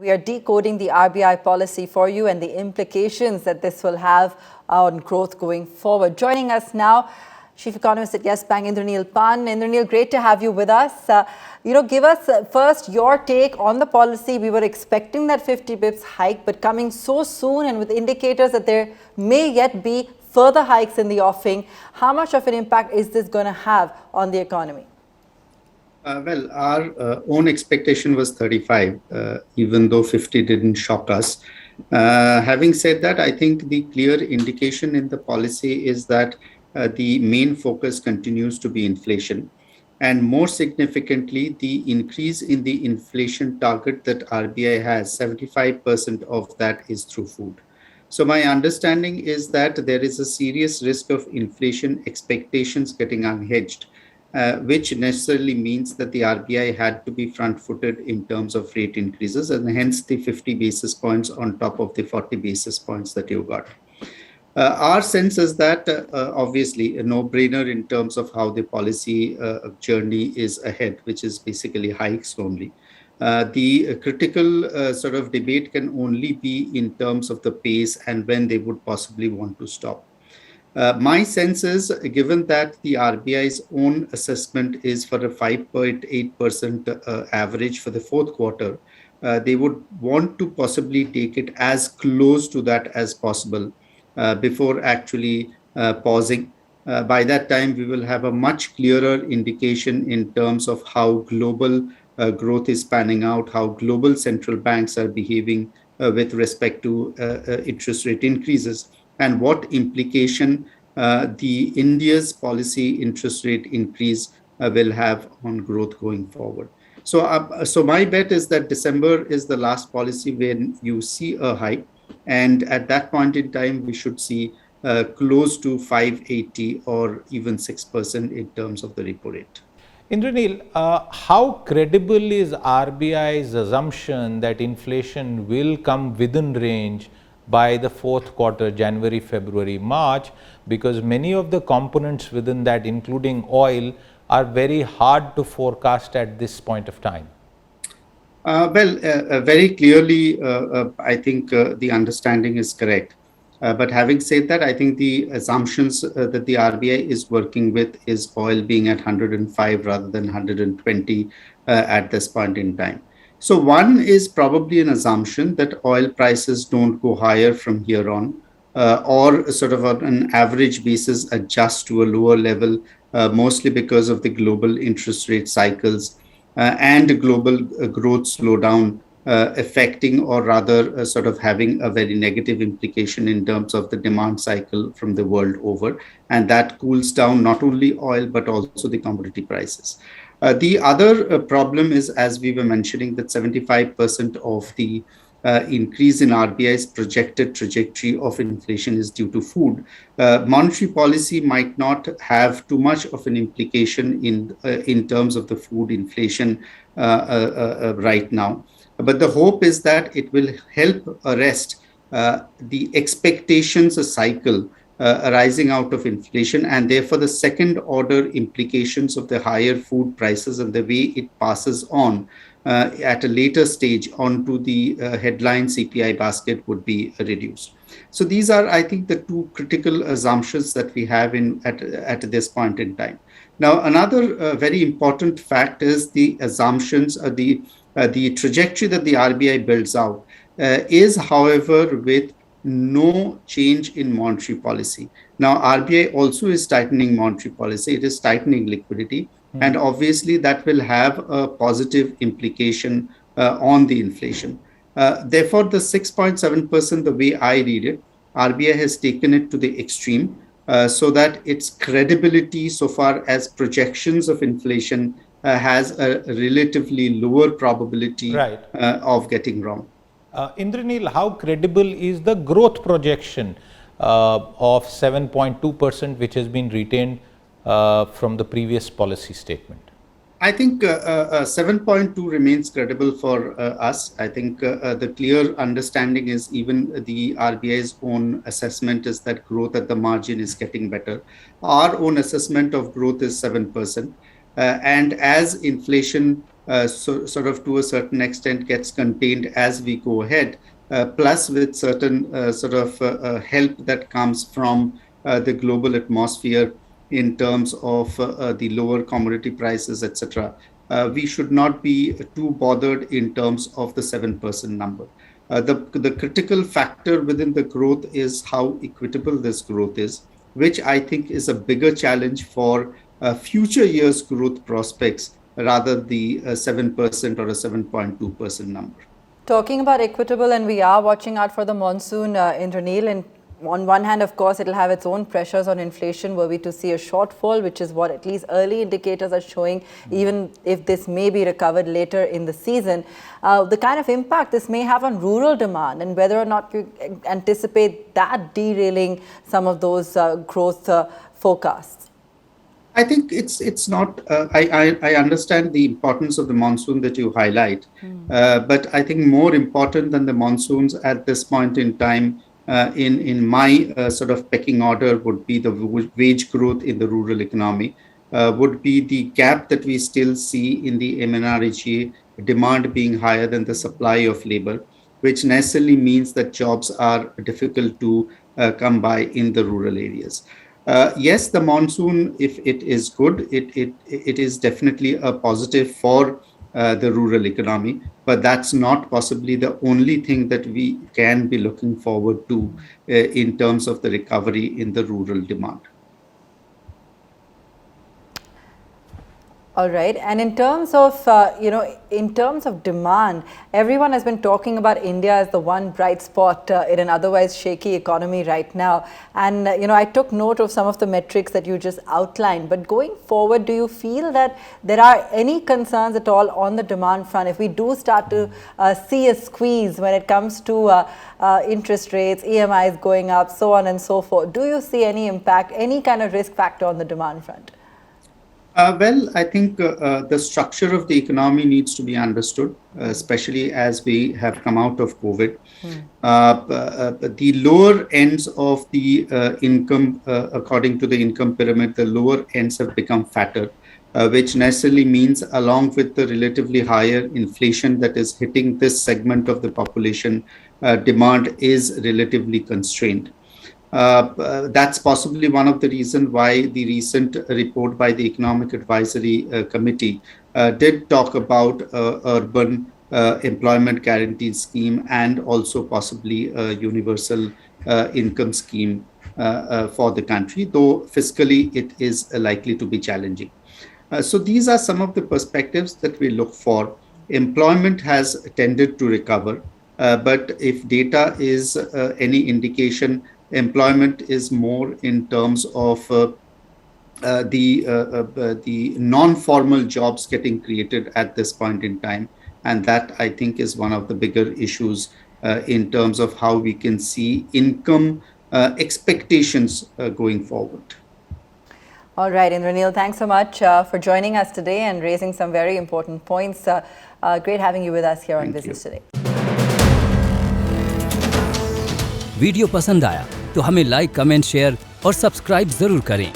We are decoding the RBI policy for you and the implications that this will have on growth going forward. Joining us now, Chief Economist at Yes Bank, Indranil Pan. Indranil, great to have you with us. Give us first your take on the policy. We were expecting that 50 bips hike, but coming so soon and with indicators that there may yet be further hikes in the offing. How much of an impact is this going to have on the economy? Our own expectation was 35, even though 50 didn't shock us. Having said that, I think the clear indication in the policy is that the main focus continues to be inflation. And more significantly, the increase in the inflation target that RBI has, 75% of that is through food. So my understanding is that there is a serious risk of inflation expectations getting unhedged. Which necessarily means that the RBI had to be front-footed in terms of rate increases, and hence the 50 basis points on top of the 40 basis points that you got. Our sense is that obviously a no-brainer in terms of how the policy journey is ahead, which is basically hikes only. The critical sort of debate can only be in terms of the pace and when they would possibly want to stop. My sense is, given that the RBI's own assessment is for a 5.8% average for the fourth quarter, they would want to possibly take it as close to that as possible before actually pausing. By that time, we will have a much clearer indication in terms of how global growth is panning out, how global central banks are behaving with respect to interest rate increases, and what implication the India's policy interest rate increase will have on growth going forward. So my bet is that December is the last policy when you see a hike, and at that point in time, we should see close to 580 or even 6% in terms of the repo rate. Indranil, how credible is RBI's assumption that inflation will come within range by the fourth quarter, January, February, March, because many of the components within that, including oil, are very hard to forecast at this point of time? Very clearly, I think the understanding is correct. But having said that, I think the assumptions that the RBI is working with is oil being at 105 rather than 120 at this point in time. So one is probably an assumption that oil prices don't go higher from here on, or sort of on an average basis adjust to a lower level, mostly because of the global interest rate cycles and global growth slowdown affecting, or rather sort of having a very negative implication in terms of the demand cycle from the world over. And that cools down not only oil, but also the commodity prices. The other problem is, as we were mentioning, that 75% of the increase in RBI's projected trajectory of inflation is due to food. Monetary policy might not have too much of an implication in terms of the food inflation right now. But the hope is that it will help arrest the expectations cycle arising out of inflation, and therefore the second order implications of the higher food prices and the way it passes on at a later stage onto the headline CPI basket would be reduced. So these are, I think, the two critical assumptions that we have at this point in time. Now, another very important fact is the assumptions, the trajectory that the RBI builds out is, however, with no change in monetary policy. Now, RBI also is tightening monetary policy. It is tightening liquidity. And obviously, that will have a positive implication on the inflation. Therefore, the 6.7%, the way I read it, RBI has taken it to the extreme so that its credibility so far as projections of inflation has a relatively lower probability of getting wrong. Indranil, how credible is the growth projection of 7.2%, which has been retained from the previous policy statement? I think 7.2 remains credible for us. I think the clear understanding is even the RBI's own assessment is that growth at the margin is getting better. Our own assessment of growth is 7%. And as inflation sort of to a certain extent gets contained as we go ahead, plus with certain sort of help that comes from the global atmosphere in terms of the lower commodity prices, etc. We should not be too bothered in terms of the 7% number. The critical factor within the growth is how equitable this growth is, which I think is a bigger challenge for future years' growth prospects rather the 7% or a 7.2% number. Talking about equitable, and we are watching out for the monsoon, Indranil, and on one hand, of course, it'll have its own pressures on inflation were we to see a shortfall, which is what at least early indicators are showing, even if this may be recovered later in the season. The kind of impact this may have on rural demand and whether or not you anticipate that derailing some of those growth forecasts. I think it's not. I understand the importance of the monsoon that you highlight, but I think more important than the monsoons at this point in time, in my sort of pecking order, would be the wage growth in the rural economy. Would be the gap that we still see in the MNREGA demand being higher than the supply of labor, which necessarily means that jobs are difficult to come by in the rural areas. Yes, the monsoon, if it is good, it is definitely a positive for the rural economy, but that's not possibly the only thing that we can be looking forward to in terms of the recovery in the rural demand. All right. And in terms of, in terms of demand, everyone has been talking about India as the one bright spot in an otherwise shaky economy right now. And, I took note of some of the metrics that you just outlined. But going forward, do you feel that there are any concerns at all on the demand front if we do start to see a squeeze when it comes to interest rates, EMIs going up, so on and so forth? Do you see any impact, any kind of risk factor on the demand front? Well, I think the structure of the economy needs to be understood, especially as we have come out of COVID. The lower ends of the income, according to the income pyramid, the lower ends have become fatter, which necessarily means, along with the relatively higher inflation that is hitting this segment of the population, demand is relatively constrained. That's possibly one of the reasons why the recent report by the Economic Advisory Committee did talk about urban employment guarantee scheme and also possibly a universal income scheme for the country, though fiscally it is likely to be challenging. So these are some of the perspectives that we look for. Employment has tended to recover, but if data is any indication, employment is more in terms of the non-formal jobs getting created at this point in time. And that, I think, is one of the bigger issues in terms of how we can see income expectations going forward. All right, Indranil, thanks so much for joining us today and raising some very important points. Great having you with us here on Business Today. Video पसंद आया तो हमें like, comment, share और subscribe जरूर करें।